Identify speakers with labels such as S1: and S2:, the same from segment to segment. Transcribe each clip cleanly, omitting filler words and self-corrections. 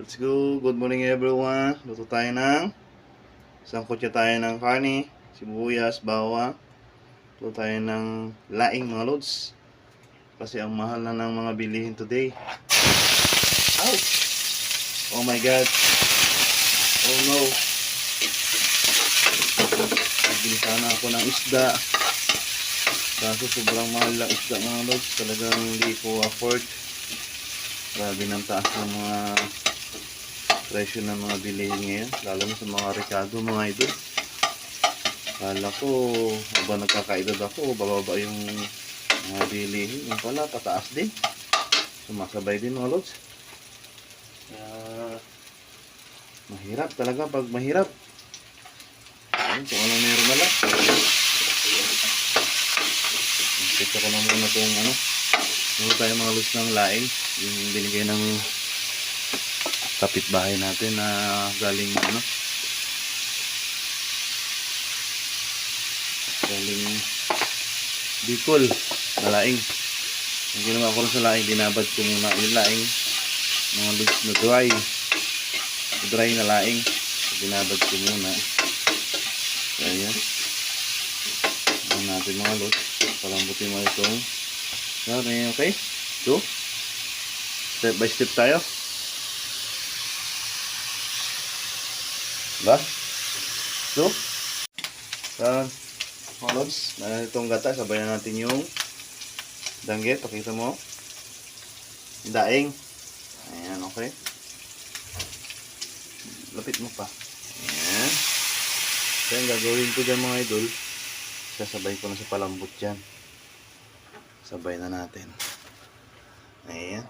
S1: Let's go. Good morning everyone. Luto tayo ng sangkutya tayo ng karne, sibuyas, bawang. Luto tayo ng laing mga lods. Kasi ang mahal na ng mga bilihin today. Ouch! Oh my god. Oh no. Bibili sana ako ng isda. Kaso sobrang mahal lang isda mga lods. Talagang hindi ko afford. Grabe ng taas ng mga presyo ng mga bilihin ngayon, lalo na sa mga Ricardo mga idol. Kala ko habang nagkakaedad ako bababa yung mga bilihin, yung pala pataas din, sumasabay din mga lods. Mahirap talaga pag mahirap. Ayun, kung ano meron na lang. Check ko na muna itong meron tayo mga lods ng laing, yung binigay ng kapitbahay natin na galing galing Bicol na laing. Ang ginawa ko rin sa laing, dinabad ko muna yung laing mga lods na dry na laing, dinabad ko muna. So ayan, natin mga lods, palambutin mo itong okay. So step by step tayo ba? So, mga lods, itong gata, sabayan natin yung danggit. Pakita mo. Daing. Ayan, okay. Lapit mo pa. Ayan. So, yung gagawin ko dyan mga idol, sasabay ko na sa palambot dyan. Sabay na natin. Ayan.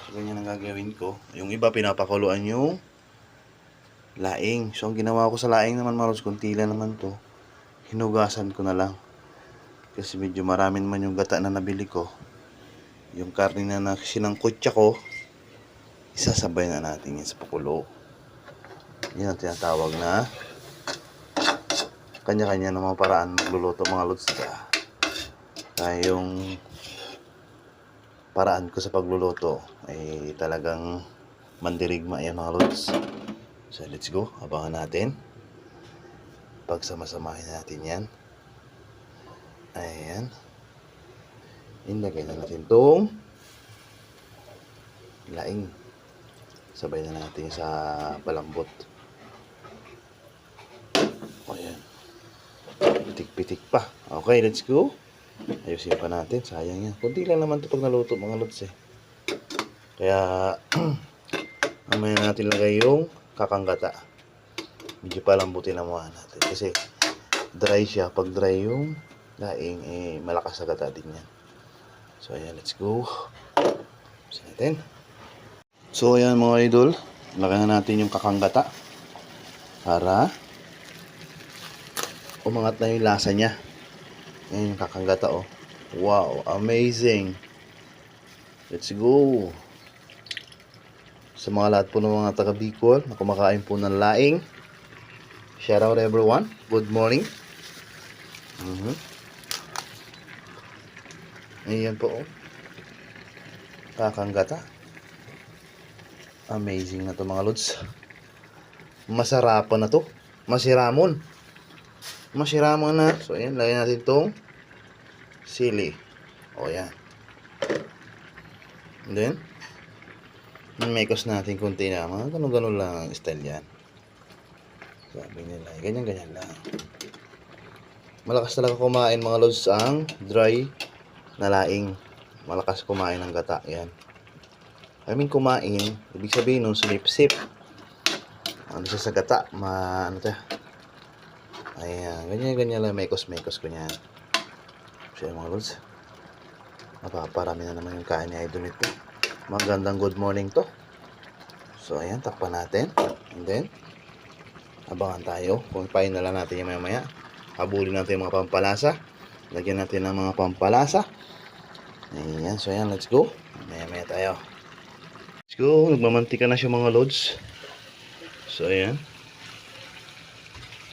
S1: So, ganyan ang gagawin ko. Yung iba, pinapakuluan yung laing. So, ang ginawa ko sa laing naman mga lods, kunti lang naman to. Hinugasan ko na lang. Kasi medyo marami naman yung gata na nabili ko. Yung karne na sinangkutya ko, isasabay na natin yan sa pakulo. Yan ang tinatawag na kanya-kanya ng mga paraan magluluto mga lods. Kaya yung paraan ko sa pagluluto ay talagang mandirigma yan mga lods. So let's go, abangan natin. Pagsamasamahin natin yan. Ayan. Ilagay na natin itong laing. Sabay na natin sa palambot. Ayan. Pitik-pitik pa. Okay, let's go. Ayusin pa natin. Sayang yan. Kunti lang naman ito pag naluto mga lods eh. Kaya mamaya natin lagay yung kakanggata. Medyo palambutin na muna natin. Kasi dry siya. Pag dry yung laing, eh malakas na gata din yan. So ayan, let's go. Ayusin natin. So ayan mga idol, lagyan na natin yung kakanggata para umangat na yung lasa niya. Ayan yung kakanggata oh. Wow, amazing. Let's go. Sa mga lahat po ng mga taga Bicol na kumakain po ng laing, shout out everyone. Good morning. Ayan po oh. Kakanggata. Amazing na to mga lods. Masarapan na to. Masiramon na. So ayan, lagyan natin tong sili. O yan. And then mekos natin kunti na. Mga ganun-ganun lang ang style yan. Sabi nila, ganyan-ganyan lang. Malakas talaga kumain mga lods ang dry na laing. Malakas kumain ng gata. Yan. I mean kumain, ibig sabihin nung sumipsip. Ano siya sa gata? Ano siya? Ayan, ganyan-ganyan lang. Mekos-mekos ko niyan. So yan mga lods. Napaparami na naman yung kain ni idol ito. Magandang good morning to. So ayan, takpan natin. And then abangan tayo. Kung pain na lang natin yung maya-maya. Habulin natin yung mga pampalasa. Lagyan natin ng mga pampalasa. Ayan, so ayan, let's go. Maya-maya tayo. Let's go. Nagmamantika na siya mga lods. So ayan.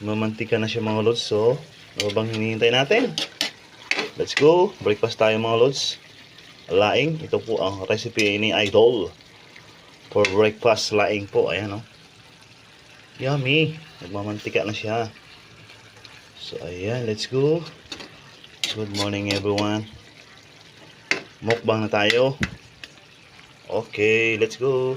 S1: Nagmamantika na siya mga lods. So ano bang hinihintay natin? Let's go. Breakfast tayo mga lods. Laing. Ito po ang recipe ni Idol. For breakfast laing po. Ayan, oh. Yummy. Nagmamantika na siya. So, ayan. Let's go. Good morning, everyone. Mukbang na tayo. Okay, let's go.